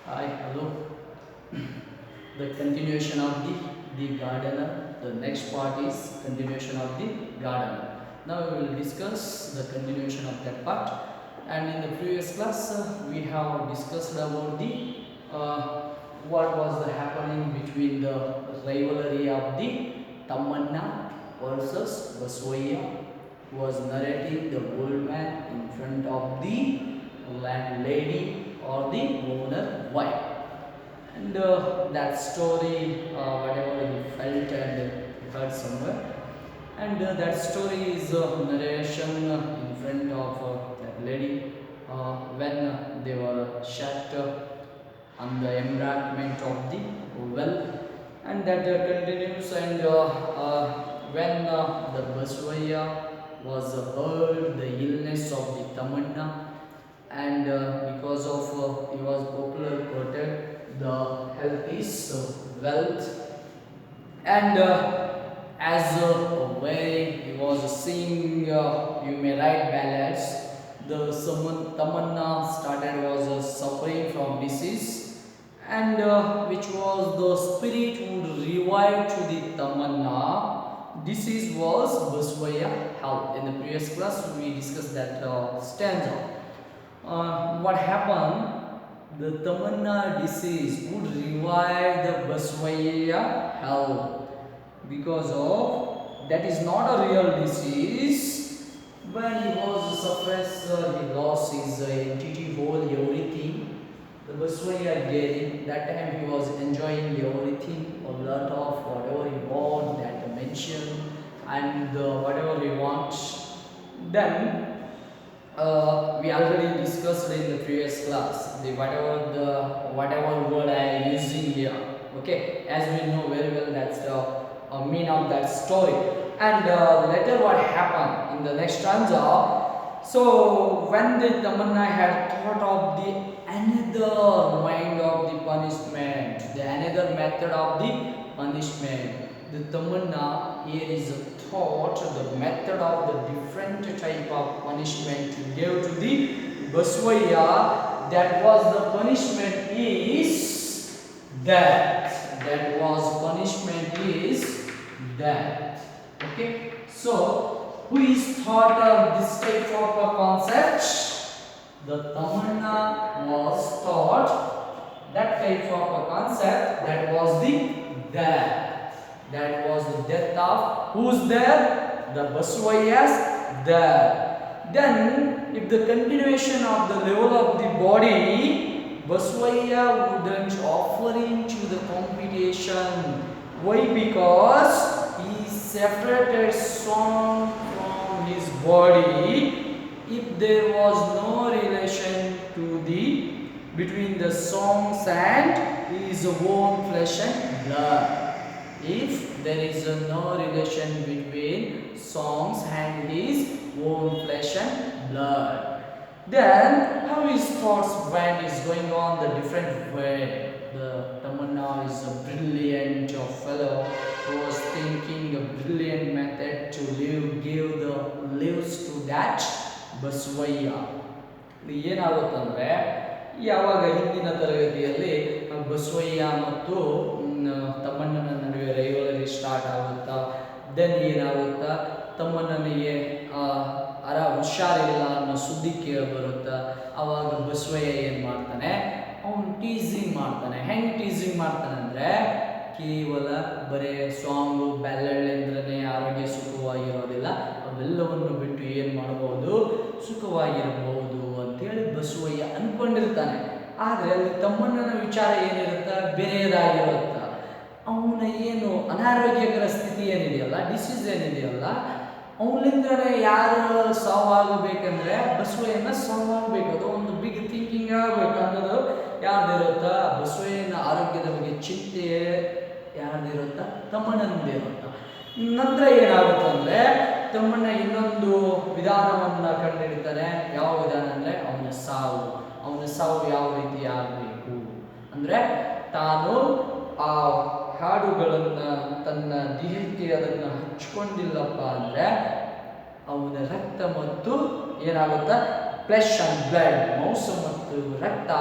Hi, hello. The continuation of the gardener. The next part is continuation of the gardener. Now we will discuss the continuation of that part. And in the previous class, we have discussed about the what was the happening between the rivalry of the Tamanna versus Baswaya, who was narrating the old man in front of the landlady or the owner wife. And that story, whatever he felt and heard somewhere, and that story is narration in front of that lady when they were shut on the embankment of the well, and that continues. And when the Baswaya was heard the illness of the Tamanna, and because of he was popular quoted, the health is wealth. And as when he was singing, you may write ballads, the Tamanna started was suffering from disease, and which was the spirit would revive to the Tamanna. Disease was Baswaya health. In the previous class we discussed that stanza. What happened? The Tamanna disease would revive the Baswaya health, because of that is not a real disease. When he was suppressed, he lost his entity, whole everything. The Baswaya getting that time he was enjoying everything, a lot of whatever he wants, that dimension, and whatever he wants. Then we already discussed in the previous class the whatever word I am using here. Okay, as we know very well, that's the mean of that story. And later what happened in the next stanza? So when the Tamanna had thought of the another mind of the punishment, the another method of the punishment, the Tamanna here is a thought, the method of the different type of punishment to give to the Baswaya. That was the punishment is that. That was punishment is that. Okay. So who is thought of this type of a concept? The Tamanna was taught that type of a concept. That was the that. That was the death of who's there? The Baswaya's there. Then, if the continuation of the level of the body, Baswaya wouldn't offering to the competition. Why? Because he separated song from his body. If there was no relation to the between the songs and his own flesh and blood, if there is no relation between songs and his own flesh and blood, then how his thoughts went is going on the different way. The Tamanna is a brilliant fellow who was thinking a brilliant method to give the lives to that Baswaya. ಏನಾಗುತ್ತಂದ್ರೆ ಯಾವಾಗ ಹಿಂದಿನ ತರಗತಿಯಲ್ಲಿ ಬಸವಯ್ಯ ಮತ್ತು ತಮ್ಮಣ್ಣನ ನಡುವೆ ರೈವಲರಿ start ಆಗುತ್ತಾ, then ಏನಾಗುತ್ತಾ, ತಮ್ಮಣ್ಣನಿಗೆ ಹುಷಾರಿಲ್ಲ ಅನ್ನೋ ಸುದ್ದಿ ಕೇಳಿ ಬರುತ್ತಾ. ಆವಾಗ ಬಸವಯ್ಯ ಏನು ಮಾಡ್ತಾನೆ, ಅವನು ಟೀಸಿಂಗ್ ಮಾಡ್ತಾನೆ. ಹೆಂಗೆ ಟೀಸಿಂಗ್ ಮಾಡ್ತಾನೆ ಅಂದರೆ, ಕೇವಲ ಬರೇ ಸಾಂಗು ಬ್ಯಾಲೆಡ್ಲಿಂದ್ರೇ ಆರೋಗ್ಯ ಸುಖವಾಗಿರೋದಿಲ್ಲ, ಅವೆಲ್ಲವನ್ನು ಬಿಟ್ಟು ಏನು ಮಾಡಬಹುದು, ಸುಖವಾಗಿರಬಹುದು ಅಂತೇಳಿ ಬಸವಯ್ಯ ಅಂದ್ಕೊಂಡಿರ್ತಾನೆ. ಆದರೆ ಅಲ್ಲಿ ತಮ್ಮಣ್ಣನ ವಿಚಾರ ಏನಿರುತ್ತೆ, ಬೇರೆಯದಾಗಿರುತ್ತೆ. ಅವನ ಏನು ಅನಾರೋಗ್ಯಕರ ಸ್ಥಿತಿ ಏನಿದೆಯಲ್ಲ, ಡಿಸೀಸ್ ಏನಿದೆಯಲ್ಲ, ಅವನಿಂದಲೇ ಯಾರು ಸಾವಾಗಬೇಕಂದ್ರೆ ಬಸವಯ್ಯನ ಸಾವಾಗಬೇಕು. ಅದು ಒಂದು ಬಿಗ್ ಥಿಂಕಿಂಗ್ ಆಗಬೇಕು ಅನ್ನೋದು ಯಾರ್ದಿರುತ್ತ, ಬಸವಯ್ಯನ ಆರೋಗ್ಯದ ಬಗ್ಗೆ ಚಿಂತೆ ಯಾರ್ದಿರುತ್ತ, ತಮ್ಮಣ್ಣನಿರುತ್ತ. ನಂತರ ಏನಾಗುತ್ತೆ ಅಂದರೆ, ತಮ್ಮಣ್ಣ ಇನ್ನೊಂದು ವಿಧಾನವನ್ನು ಕಂಡುಹಿಡಿತಾನೆ. ಯಾವ ವಿಧಾನ ಅಂದರೆ ಅವನ ಸಾವು ಯಾವ ರೀತಿ ಆಗಬೇಕು ಅಂದರೆ, ತಾನು ಆ ಹಾಡುಗಳನ್ನು ತನ್ನ ದೇಹಕ್ಕೆ ಅದನ್ನು ಹಚ್ಕೊಂಡಿಲ್ಲಪ್ಪ ಅಂದರೆ ಅವನ ರಕ್ತ ಮತ್ತು ಏನಾಗುತ್ತಾ, ಫ್ಲೆಶ್ ಅಂಡ್ ಬ್ಲಡ್, ಮಾಂಸ ಮತ್ತು ರಕ್ತ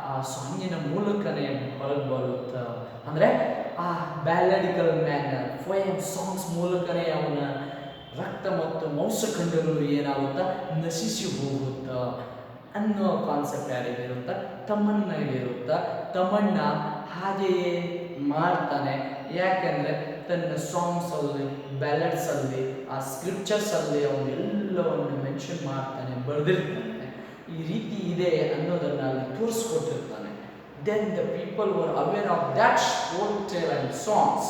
ಆ ಸಾಂಗಿನ ಮೂಲಕನೇ ಹೊರಗೆ ಬರುತ್ತೆ. ಅಂದರೆ ಆ ಬ್ಯಾಲಡಿಕಲ್ ಮ್ಯಾನರ್ ಪೋಯಮ್ ಸಾಂಗ್ಸ್ ಮೂಲಕನೇ ಅವನ ರಕ್ತ ಮತ್ತು ಮಾಂಸಖಂಡಗಳು ಏನಾಗುತ್ತಾ ನಶಿಸಿ ಹೋಗುತ್ತಾ ಅನ್ನೋ ಕಾನ್ಸೆಪ್ಟ್ ಯಾರಿಗಿರುತ್ತಾ ತಮ್ಮಣ್ಣಗಿರುತ್ತಾ. ತಮ್ಮಣ್ಣ ಹಾಗೆಯೇ ಮಾಡ್ತಾನೆ. ಯಾಕೆಂದರೆ ತನ್ನ ಸಾಂಗ್ಸಲ್ಲಿ ಬ್ಯಾಲಡ್ಸಲ್ಲಿ ಆ ಸ್ಕ್ರಿಪ್ಚರ್ಸಲ್ಲಿ ಅವನು ಎಲ್ಲವನ್ನು ಮೆನ್ಷನ್ ಮಾಡ್ತಾನೆ, ಬರೆದಿರ್ತಾನೆ. ಈ ರೀತಿ ಇದೆ ಅನ್ನೋದನ್ನು ಅಲ್ಲಿ ತೋರಿಸ್ಕೊಟ್ಟಿರ್ತಾನೆ. Then the people were aware of that old tale and songs.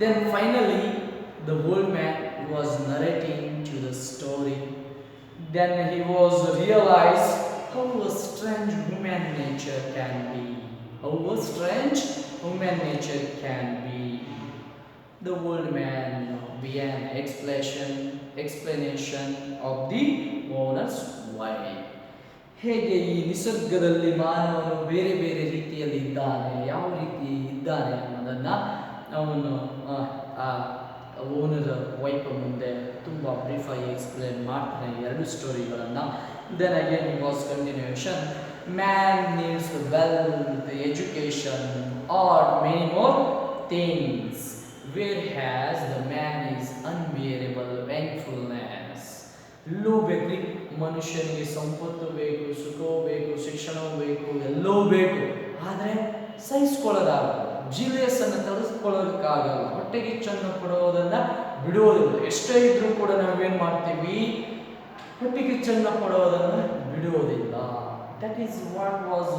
Then finally the old man was narrating to the story. Then he was realized how a strange human nature can be. How a strange human nature can be. The old man began explanation of the owner's wife. ಹೇಗೆ ಈ ನಿಸರ್ಗದಲ್ಲಿ ಮಾನವನು ಬೇರೆ ಬೇರೆ ರೀತಿಯಲ್ಲಿ ಇದ್ದಾನೆ, ಯಾವ ರೀತಿ ಇದ್ದಾನೆ ಅನ್ನೋದನ್ನು ಅವನು ಓನರ್ ವೈಫ್ ಮುಂದೆ ತುಂಬ ಬ್ರೀಫಾಗಿ ಎಕ್ಸ್ಪ್ಲೇನ್ ಮಾಡ್ತಾನೆ ಎರಡು ಸ್ಟೋರಿಗಳನ್ನು. Then again was continuation. Man needs wealth, education or many more things, whereas the man is unbearable thankfulness. ಎಲ್ಲೋ ಬೇಕ್ರಿ, ಮನುಷ್ಯನಿಗೆ ಸಂಪತ್ತು ಬೇಕು, ಸುಖವೂ ಬೇಕು, ಶಿಕ್ಷಣವೂ ಬೇಕು, ಎಲ್ಲವೂ ಬೇಕು. ಆದರೆ ಸಹಿಸ್ಕೊಳ್ಳೋದಾಗಲ್ಲ, ಜೀಲಿಯಸ್ಸನ್ನು ತರಿಸ್ಕೊಳ್ಳೋದಕ್ಕಾಗಲ್ಲ, ಹೊಟ್ಟೆಗಿಚ್ಚನ್ನು ಕೊಡೋದನ್ನು ಬಿಡೋದಿಲ್ಲ. ಎಷ್ಟೇ ಇದ್ರೂ ಕೂಡ ನಾವೇನು ಮಾಡ್ತೀವಿ, ಹೊಟ್ಟೆಗಿಚ್ಚನ್ನು ಕೊಡೋದನ್ನು ಬಿಡೋದಿಲ್ಲ. That is what was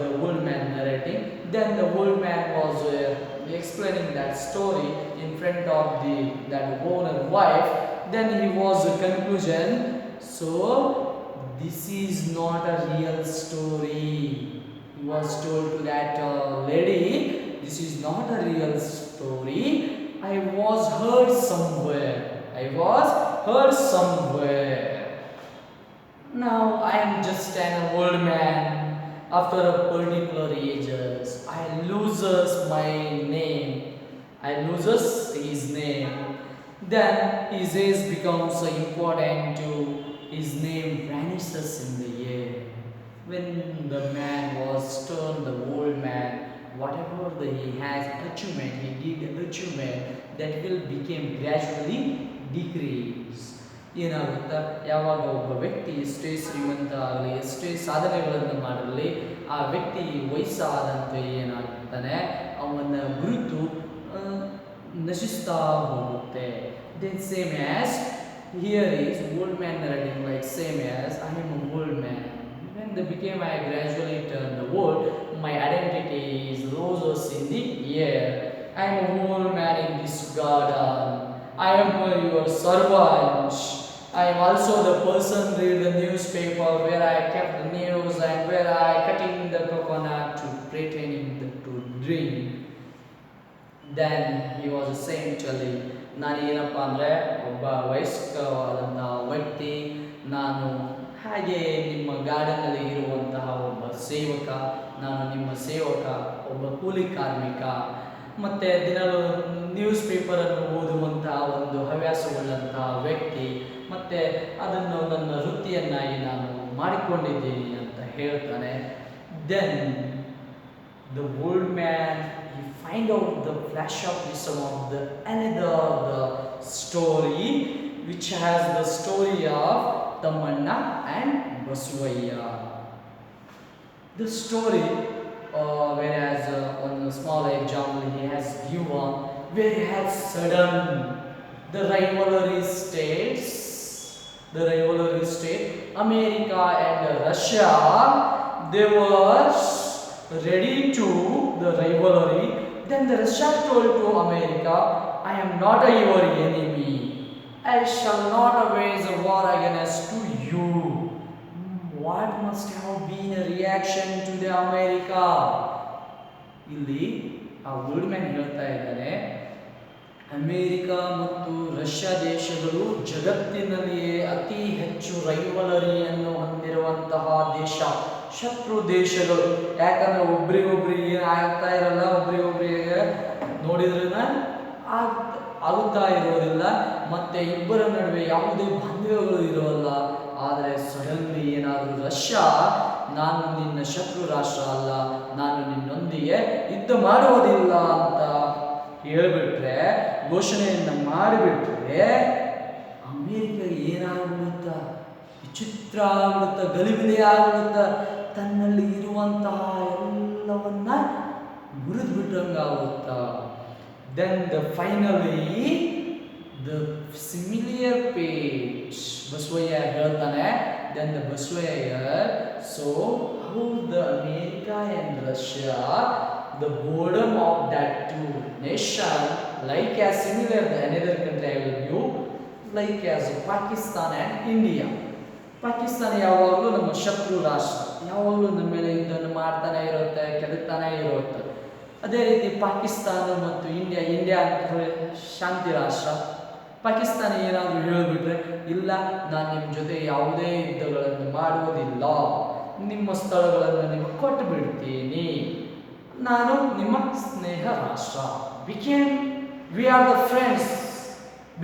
the old man narrating. Then the old man was explaining that story in front of that owner wife. Then he was a conclusion. So this is not a real story. He was told to that lady, this is not a real story. I was heard somewhere. Now I am just an old man. After a particular ages, I loses my name. I loses his name. Then his age becomes so important to his name vanishes in the air. When the man was turned, the old man, whatever he has achievement, he did achievement, that will become gradually decrease. ಏನಾಗುತ್ತಾ, ಯಾವಾಗ ಒಬ್ಬ ವ್ಯಕ್ತಿ ಎಷ್ಟೇ ಶ್ರೀಮಂತ ಆಗಲಿ, ಎಷ್ಟೇ ಸಾಧನೆಗಳನ್ನು ಮಾಡಲಿ, ಆ ವ್ಯಕ್ತಿ ವಯಸ್ಸಾದಂತೆ ಏನಾಗುತ್ತಾನೆ, ಅವನ ಗುರುತು ನಶಿಸ್ತಾ ಹೋಗುತ್ತೆ. Then same as here is old man narrating, like same as I am an old man. When I gradually turned the old, my identity is loses in the air. I am an old man in this garden. I am your servant. I am also the person read the newspaper where I kept the news and where I cutting the coconut to pretending to drink. Then he was essentially, ನಾನು ಏನಪ್ಪ ಅಂದರೆ ಒಬ್ಬ ವಯಸ್ಕವಾದಂಥ ವ್ಯಕ್ತಿ, ನಾನು ಹಾಗೆ ನಿಮ್ಮ ಗಾರ್ಡನಲ್ಲಿ ಇರುವಂತಹ ಒಬ್ಬ ಸೇವಕ, ನಾನು ನಿಮ್ಮ ಸೇವಕ, ಒಬ್ಬ ಕೂಲಿ ಕಾರ್ಮಿಕ, ಮತ್ತು ದಿನವೂ ನ್ಯೂಸ್ ಪೇಪರನ್ನು ಓದುವಂತಹ ಒಂದು ಹವ್ಯಾಸವುಳ್ಳಂತಹ ವ್ಯಕ್ತಿ, ಮತ್ತು ಅದನ್ನು ನನ್ನ ವೃತ್ತಿಯನ್ನಾಗಿ ನಾನು ಮಾಡಿಕೊಂಡಿದ್ದೀನಿ ಅಂತ ಹೇಳ್ತಾನೆ. Then the old man he find out the flash of wisdom of the another the story, which has the story of Tamanna and Basuvaya. The story, whereas on a small example he has given, where he has sudden the rivalry state, America and Russia, they were ready to the rivalry. Then the Russia told to America, I am not your enemy. I shall not wage a war against to you. What must have been a reaction to the America? ಇಲ್ಲಿ ಆ old man ಹೇಳ್ತಾ ಇದ್ದಾರೆ, America ಮತ್ತು Russia ದೇಶಗಳು ಜಗತ್ತಿನಲ್ಲಿಯೇ ಅತಿ ಹೆಚ್ಚು ರೈವಲರಿಯನ್ನು ಹೊಂದಿರುವಂತಹ ದೇಶ, ಶತ್ರು ದೇಶಗಳು. ಯಾಕಂದರೆ ಒಬ್ರಿಗೊಬ್ರಿಗೆ ಏನು ಆಗ್ತಾ ಇರಲ್ಲ, ಒಬ್ರಿಗೊಬ್ರಿಗೆ ನೋಡಿದ್ರನ್ನ ಆಗುತ್ತಾ ಇರೋದಿಲ್ಲ, ಮತ್ತು ಇಬ್ಬರ ನಡುವೆ ಯಾವುದೇ ಬಾಂಧವ್ಯಗಳು ಇರೋಲ್ಲ. ಆದರೆ ಸಡನ್ಲಿ ಏನಾದರೂ ರಷ್ಯಾ ನಾನು ನಿನ್ನ ಶತ್ರು ರಾಷ್ಟ್ರ ಅಲ್ಲ, ನಾನು ನಿನ್ನೊಂದಿಗೆ ಯುದ್ಧ ಮಾಡುವುದಿಲ್ಲ ಅಂತ ಹೇಳ್ಬಿಟ್ರೆ, ಘೋಷಣೆಯನ್ನು ಮಾಡಿಬಿಟ್ರೆ ಅಮೇರಿಕ ಏನಾಗ್ಬಿಡುತ್ತ, ವಿಚಿತ್ರ ಆಗ್ಬಿಡುತ್ತ, ಗಲಿಬಿಲಿ ಆಗ್ಬಿಡುತ್ತ, ತನ್ನಲ್ಲಿ ಇರುವಂತಹ ಎಲ್ಲವನ್ನ ಮುರಿದು ಬಿಟ್ಟಂಗಾಗುತ್ತ. Then finally the similar page Basavayya ಹೇಳ್ತಾನೆ. Then the Basavayya, so how the America and Russia, the boredom of that two nation, like as similar the another country I will give, like as Pakistan and India. Pakistan ಯಾವಾಗಲೂ ನಮ್ಮ ಶತ್ರು ರಾಷ್ಟ್ರ, ಯಾವಾಗಲೂ ನಮ್ಮ ಮೇಲೆ ಯುದ್ಧವನ್ನು ಮಾಡ್ತಾನೆ ಇರುತ್ತೆ, ಕೆದಕ್ತಾನೆ ಇರುತ್ತೆ. ಅದೇ ರೀತಿ ಪಾಕಿಸ್ತಾನ ಮತ್ತು ಇಂಡಿಯಾ ಅಂತ ಶಾಂತಿ ರಾಷ್ಟ್ರ. ಪಾಕಿಸ್ತಾನ ಏನಾದರೂ ಹೇಳಿಬಿಟ್ರೆ, ಇಲ್ಲ ನಾನು ನಿಮ್ಮ ಜೊತೆ ಯಾವುದೇ ಯುದ್ಧಗಳನ್ನು ಮಾಡುವುದಿಲ್ಲ, ನಿಮ್ಮ ಸ್ಥಳಗಳನ್ನು ನಿಮಗೆ ಕೊಟ್ಟು ಬಿಡ್ತೀನಿ, ನಾನು ನಿಮ್ಮ ಸ್ನೇಹ ರಾಷ್ಟ್ರ. We are the friends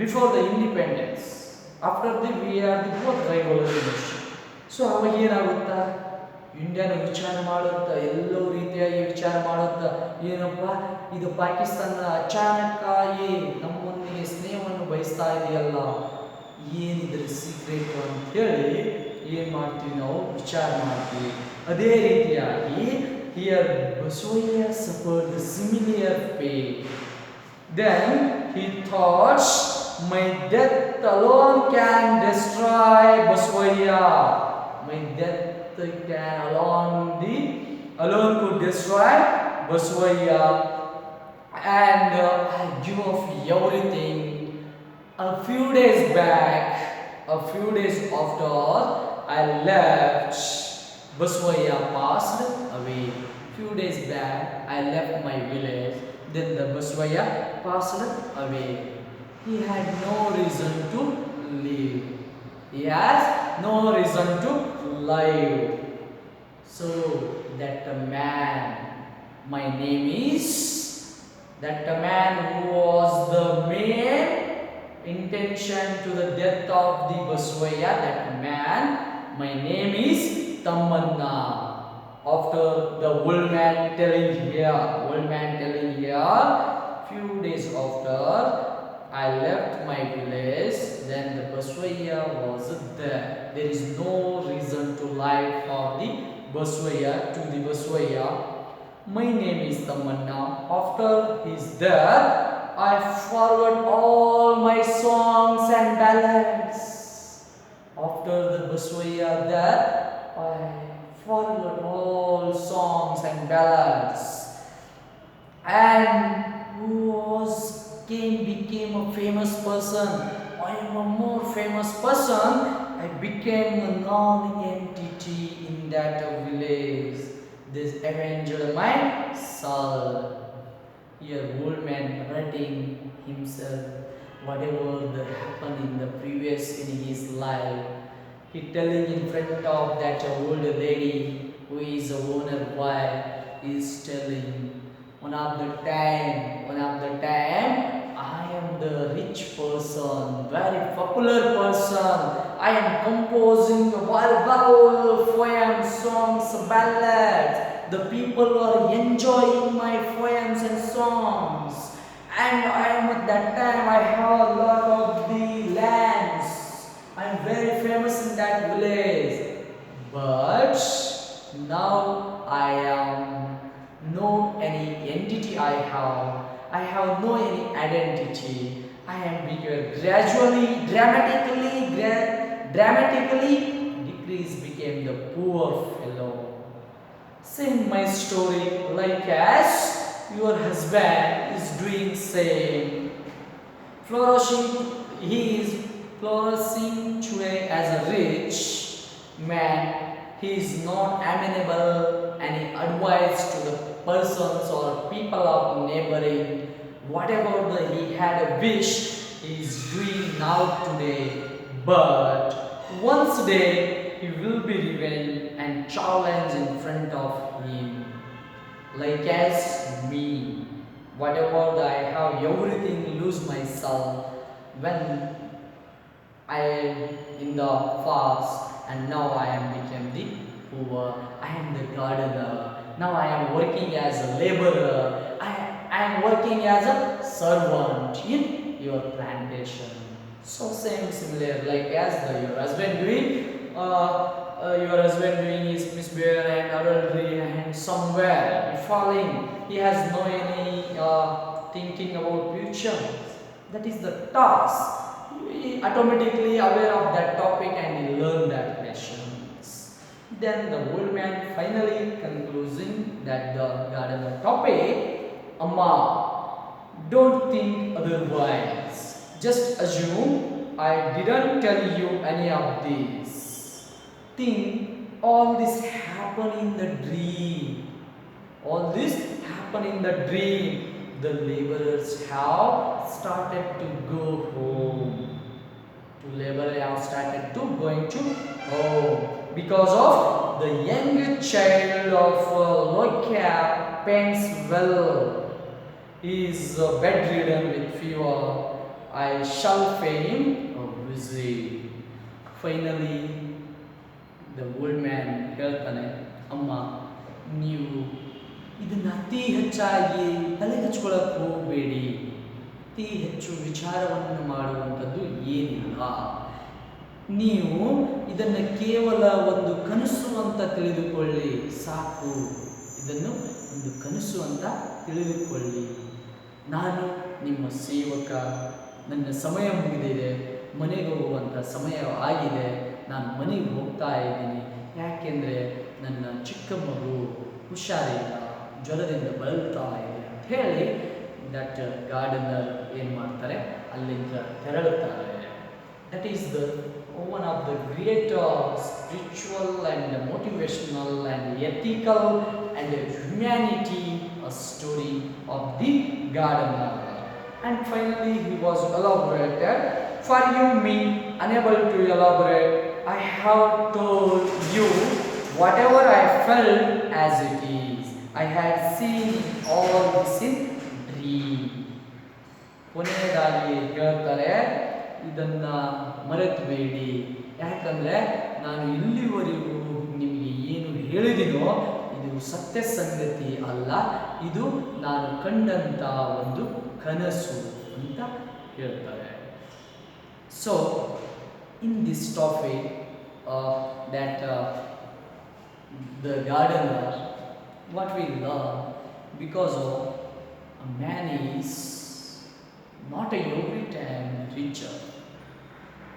before the independence. After the we are the both rival nation. So ಅವಾಗ ಏನಾಗುತ್ತಾ, ಇಂಡಿಯಾನ ವಿಚಾರ ಮಾಡುತ್ತಾ, ಎಲ್ಲೋ ರೀತಿಯಾಗಿ ವಿಚಾರ ಮಾಡುತ್ತಾ, ಏನಪ್ಪ ಇದು ಪಾಕಿಸ್ತಾನ ಅಚಾನಕ್ಕಾಗಿ ನಮ್ಮೊಂದಿಗೆ ಸ್ನೇಹವನ್ನು ಬಯಸ್ತಾ ಇದೆಯಲ್ಲ, ಏನಿದ್ರೆ ಸೀಕ್ರೆಟ್ ಅಂತೇಳಿ ಏನು ಮಾಡ್ತೀವಿ ನಾವು, ವಿಚಾರ ಮಾಡ್ತೀವಿ. ಅದೇ ರೀತಿಯಾಗಿ here Basavayya suffered the similar pain. Then he thought, my death alone can destroy Baswaya. My death can alone could destroy Baswaya, and I give up everything. A few days after I left, Baswaya passed away. Few days back I left my village, then the Baswaya passed away. He had no reason to live. He has no reason to live. So that man, my name is, that man who was the main intention to the death of the Baswaya, that man, my name is Tammanna. After the old man telling here, few days after I left my village, then the Baswaya was there. There is no reason to lie for the Baswaya, to the Baswaya. My name is Tammanna. After his death, I forgot all my songs and ballads. After the Baswaya death, I forgot all songs and ballads. And who became a famous person. I am a more famous person. I became a non-entity in that village. This avenged my soul. Here, old man narrating himself whatever that happened in the previous in his life. He telling in front of that old lady who is a owner wife. He is telling, one of the time I am the rich person, very popular person. I am composing well poems, songs, ballads. The people are enjoying my poems and songs. And I am at that time, I have a lot of the lands. I am very famous in that village. But now I am no any entity I have no any identity. I am gradually, dramatically decrease, became the poor fellow. Same my story, like as your husband is doing same. He is flourishing today as a rich man. He is not amenable any advice to the persons or people of neighboring. Whatever he had a wish, he is doing now today. But once day he will be revenged and challenged in front of him. Like as me, whatever I have, everything lose myself when I am in the fast, and now I am become the poor. I am the gardener. Now I am working as a laborer. I am working as a servant in your plantation. So same similar like as your husband doing. Your husband doing his misbehavior and adultery and somewhere falling. He has no any thinking about future. That is the task. He automatically aware of that topic and he learn that lessons. Then the old man finally concluding that the gardener topic, Amma, don't think otherwise. Just assume I didn't tell you any of this. Think all this happened in the dream. All this happened in the dream. The laborers have started to go home. The laborers have started to going to home because of the young child of Loika paints well. He is bedridden with fever. I shall pay him a visit. Finally, the old man ಹೇಳ್ತಾನೆ, ಅಮ್ಮ ನೀವು ಇದನ್ನ ಅತಿ ಹೆಚ್ಚಾಗಿ ತಲೆಗೆ ಹಚ್ಕೊಳ್ಳೋಕೆ ಹೋಗಬೇಡಿ. ಅತಿ ಹೆಚ್ಚು ವಿಚಾರವನ್ನು ಮಾಡುವಂಥದ್ದು ಏನಿಲ್ಲ. ನೀವು ಇದನ್ನು ಕೇವಲ ಒಂದು ಕನಸು ಅಂತ ತಿಳಿದುಕೊಳ್ಳಿ ಸಾಕು. ಇದನ್ನು ಒಂದು ಕನಸು ಅಂತ ತಿಳಿದುಕೊಳ್ಳಿ. ನಾನು ನಿಮ್ಮ ಸೇವಕ. ನನ್ನ ಸಮಯ ಮುಗಿದಿದೆ. ಮನೆಗೆ ಹೋಗುವಂಥ ಸಮಯ ಆಗಿದೆ. ನಾನು ಮನೆಗೆ ಹೋಗ್ತಾ ಇದ್ದೀನಿ. ಯಾಕೆಂದರೆ ನನ್ನ ಚಿಕ್ಕ ಮಗು ಹುಷಾರಿಲ್ಲ, ಜ್ವರದಿಂದ ಬಳಲ್ತಾ ಇದೆ ಅಂತ ಹೇಳಿ ದಟ್ ಗಾರ್ಡನರ್ ಏನು ಮಾಡ್ತಾರೆ, ಅಲ್ಲಿಂದ ತೆರಳುತ್ತಾರೆ. That is the one of the great spiritual and motivational and ethical and humanity story of the gardener. And finally he was elaborated. For you me unable to elaborate, I have told you whatever I felt as it is. I had seen all this in dream. ಕೊನೆಯದಾಗಿ ಹೇಳ್ತಾರೆ, ಇದನ್ನ ಮರೆತಬೇಡಿ. ಯಾಕಂದರೆ ನಾನು ಇಲ್ಲಿವರೆಗೂ ನಿಮಗೆ ಏನು ಹೇಳಿದಿನೋ ಇದು ಸತ್ಯ ಸಂಗತಿ ಅಲ್ಲ, ಇದು ನಾನು ಕಂಡಂಥ ಒಂದು ಕನಸು ಅಂತ ಹೇಳ್ತಾರೆ. So in this topic that the gardener, what we learn, because of a man is not every time richer.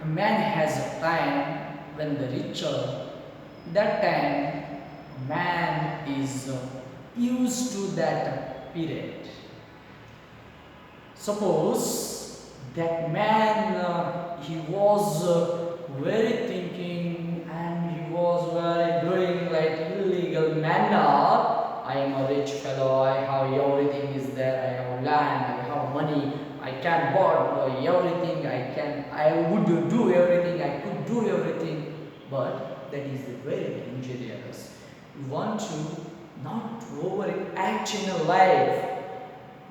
A man has a time when the richer, that time man is used to that period. Suppose that man he was very thinking and he was very doing like illegal manner. I am a rich fellow, I have everything is there, I have land, I have money, I can buy everything, I would do everything, I could do everything. But that is very dangerous. You want to not overact in a life.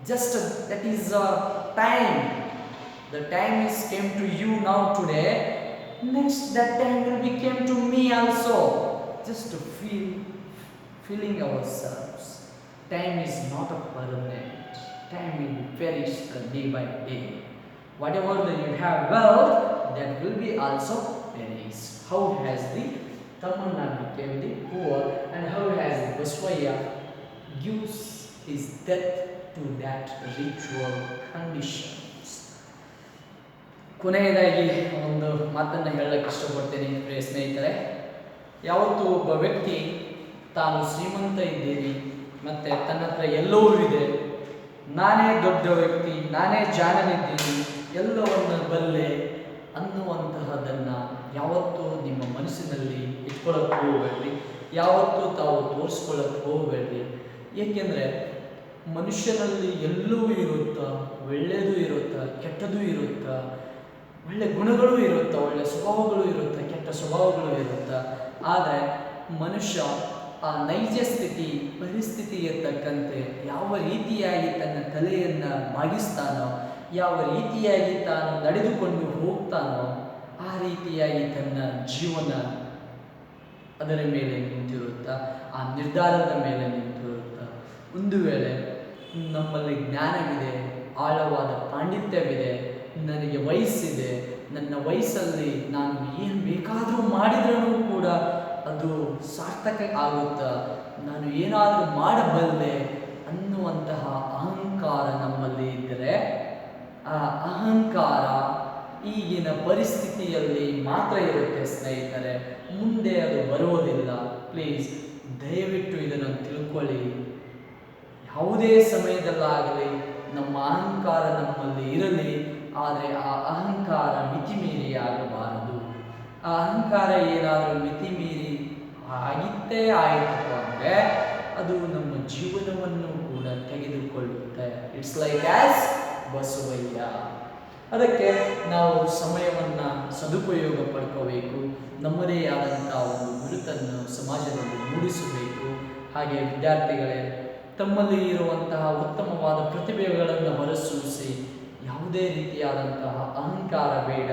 Just that is time. The time is came to you now today. Next that time will be came to me also. Just to feeling ourselves. Time is not a permanent. Time will perish day by day. Whatever that you have wealth, that will be also perish. How has the Tamanna became the poor, and how has the Baswaya gives his death to that ritual conditions. ಕೊನೆಯದಾಗಿ ಒಂದು ಮಾತನ್ನು ಹೇಳಕ್ಕೆ ಇಷ್ಟಪಡ್ತೇನೆ ಪ್ರಿಯ ಸ್ನೇಹಿತರೆ. ಯಾವತ್ತೂ ಒಬ್ಬ ವ್ಯಕ್ತಿ ತಾನು ಶ್ರೀಮಂತ ಇದ್ದೀನಿ ಮತ್ತು ತನ್ನ ಹತ್ರ ಎಲ್ಲವೂ ಇದೆ, ನಾನೇ ದೊಡ್ಡ ವ್ಯಕ್ತಿ, ನಾನೇ ಜಾಣನಿದ್ದೀನಿ, ಎಲ್ಲವನ್ನು ಬಲ್ಲೆ ಅನ್ನುವಂತಹದನ್ನು ಯಾವತ್ತೂ ನಿಮ್ಮ ಮನಸ್ಸಿನಲ್ಲಿ ಇಟ್ಕೊಳ್ಳೋಕ್ಕೆ ಹೋಗಬೇಡ್ರಿ. ಯಾವತ್ತೂ ತಾವು ತೋರಿಸ್ಕೊಳ್ಳೋಕ್ಕೆ ಹೋಗಬೇಡ್ರಿ. ಏಕೆಂದರೆ ಮನುಷ್ಯನಲ್ಲಿ ಎಲ್ಲವೂ ಇರುತ್ತಾ, ಒಳ್ಳೆಯದು ಇರುತ್ತಾ, ಕೆಟ್ಟದ್ದು ಇರುತ್ತಾ, ಒಳ್ಳೆ ಗುಣಗಳು ಇರುತ್ತಾ, ಒಳ್ಳೆ ಸ್ವಭಾವಗಳು ಇರುತ್ತಾ, ಕೆಟ್ಟ ಸ್ವಭಾವಗಳು ಇರುತ್ತಾ. ಆದರೆ ಮನುಷ್ಯ ಆ ನೈಜ ಸ್ಥಿತಿ ಪರಿಸ್ಥಿತಿಗೆ ತಕ್ಕಂತೆ ಯಾವ ರೀತಿಯಾಗಿ ತನ್ನ ತಲೆಯನ್ನು ಬಾಗಿಸ್ತಾನೋ, ಯಾವ ರೀತಿಯಾಗಿ ತಾನು ನಡೆದುಕೊಂಡು ಹೋಗ್ತಾನೋ ಆ ರೀತಿಯಾಗಿ ತನ್ನ ಜೀವನ ಅದರ ಮೇಲೆ ನಿಂತಿರುತ್ತಾ, ಆ ನಿರ್ಧಾರದ ಮೇಲೆ ನಿಂತಿರುತ್ತಾ. ಒಂದು ವೇಳೆ ನಮ್ಮಲ್ಲಿ ಜ್ಞಾನವಿದೆ, ಆಳವಾದ ಪಾಂಡಿತ್ಯವಿದೆ, ನನಗೆ ವಯಸ್ಸಿದೆ, ನನ್ನ ವಯಸ್ಸಲ್ಲಿ ನಾನು ಏನು ಬೇಕಾದರೂ ಮಾಡಿದ್ರೂ ಕೂಡ ಅದು ಸಾರ್ಥಕ ಆಗುತ್ತಾ, ನಾನು ಏನಾದರೂ ಮಾಡಬಲ್ಲೆ ಅನ್ನುವಂತಹ ಅಹಂಕಾರ ನಮ್ಮಲ್ಲಿ ಇದ್ದರೆ, ಆ ಅಹಂಕಾರ ಈಗಿನ ಪರಿಸ್ಥಿತಿಯಲ್ಲಿ ಮಾತ್ರ ಇರುತ್ತೆ ಸ್ನೇಹಿತರೆ, ಮುಂದೆ ಅದು ಬರುವುದಿಲ್ಲ. ಪ್ಲೀಸ್ ದಯವಿಟ್ಟು ಇದನ್ನು ತಿಳ್ಕೊಳ್ಳಿ. ಯಾವುದೇ ಸಮಯದಲ್ಲಾಗಲಿ ನಮ್ಮ ಅಹಂಕಾರ ನಮ್ಮಲ್ಲಿ ಇರಲಿ, ಆದರೆ ಆ ಅಹಂಕಾರ ಮಿತಿಮೀರಿ ಆಗಬಾರದು. ಆ ಅಹಂಕಾರ ಏನಾದರೂ ಮಿತಿಮೀರಿ ಆಗಿತ್ತೇ ಆಯಿತಪ್ಪ ಅಂದರೆ ಅದು ನಮ್ಮ ಜೀವನವನ್ನು ಕೂಡ ತೆಗೆದುಕೊಳ್ಳುತ್ತೆ. It's like as Basavayya. ಅದಕ್ಕೆ ನಾವು ಸಮಯವನ್ನು ಸದುಪಯೋಗ ಪಡ್ಕೋಬೇಕು. ನಮ್ಮದೇ ಆದಂಥ ಒಂದು ಗುರುತನ್ನು ಸಮಾಜದಲ್ಲಿ ಮೂಡಿಸಬೇಕು. ಹಾಗೆ ವಿದ್ಯಾರ್ಥಿಗಳೇ, ತಮ್ಮಲ್ಲಿ ಇರುವಂತಹ ಉತ್ತಮವಾದ ಪ್ರತಿಭೆಗಳನ್ನು ಹೊರಸೂಸಿ, ಯಾವುದೇ ರೀತಿಯಾದಂತಹ ಅಹಂಕಾರ ಬೇಡ,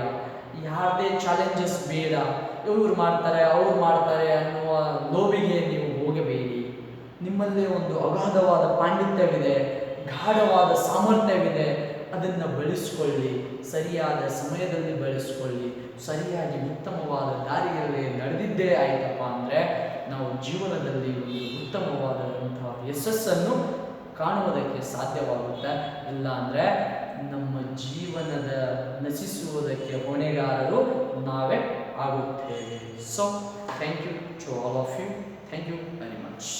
ಯಾವುದೇ ಚಾಲೆಂಜಸ್ ಬೇಡ, ಇವರು ಮಾಡ್ತಾರೆ ಅವ್ರು ಮಾಡ್ತಾರೆ ಅನ್ನುವ ಲೋಭಿಗೆ ನೀವು ಹೋಗಬೇಡಿ. ನಿಮ್ಮಲ್ಲೇ ಒಂದು ಅಗಾಧವಾದ ಪಾಂಡಿತ್ಯವಿದೆ, ಗಾಢವಾದ ಸಾಮರ್ಥ್ಯವಿದೆ, ಅದನ್ನು ಬೆಳೆಸ್ಕೊಳ್ಳಿ. ಸರಿಯಾದ ಸಮಯದಲ್ಲಿ ಬೆಳೆಸ್ಕೊಳ್ಳಿ. ಸರಿಯಾಗಿ ಉತ್ತಮವಾದ ದಾರಿಯಲ್ಲಿ ನಡೆದಿದ್ದೇ ಆಯಿತಪ್ಪ ಅಂದರೆ ನಾವು ಜೀವನದಲ್ಲಿ ಒಂದು ಉತ್ತಮವಾದಂತಹ ಯಶಸ್ಸನ್ನು ಕಾಣುವುದಕ್ಕೆ ಸಾಧ್ಯವಾಗುತ್ತೆ. ಇಲ್ಲ ಅಂದರೆ ನಮ್ಮ ಜೀವನದ ನಶಿಸುವುದಕ್ಕೆ ಹೊಣೆಗಾರರು ನಾವೇ ಆಗುತ್ತೇವೆ. So thank you to all of you. Thank you very much.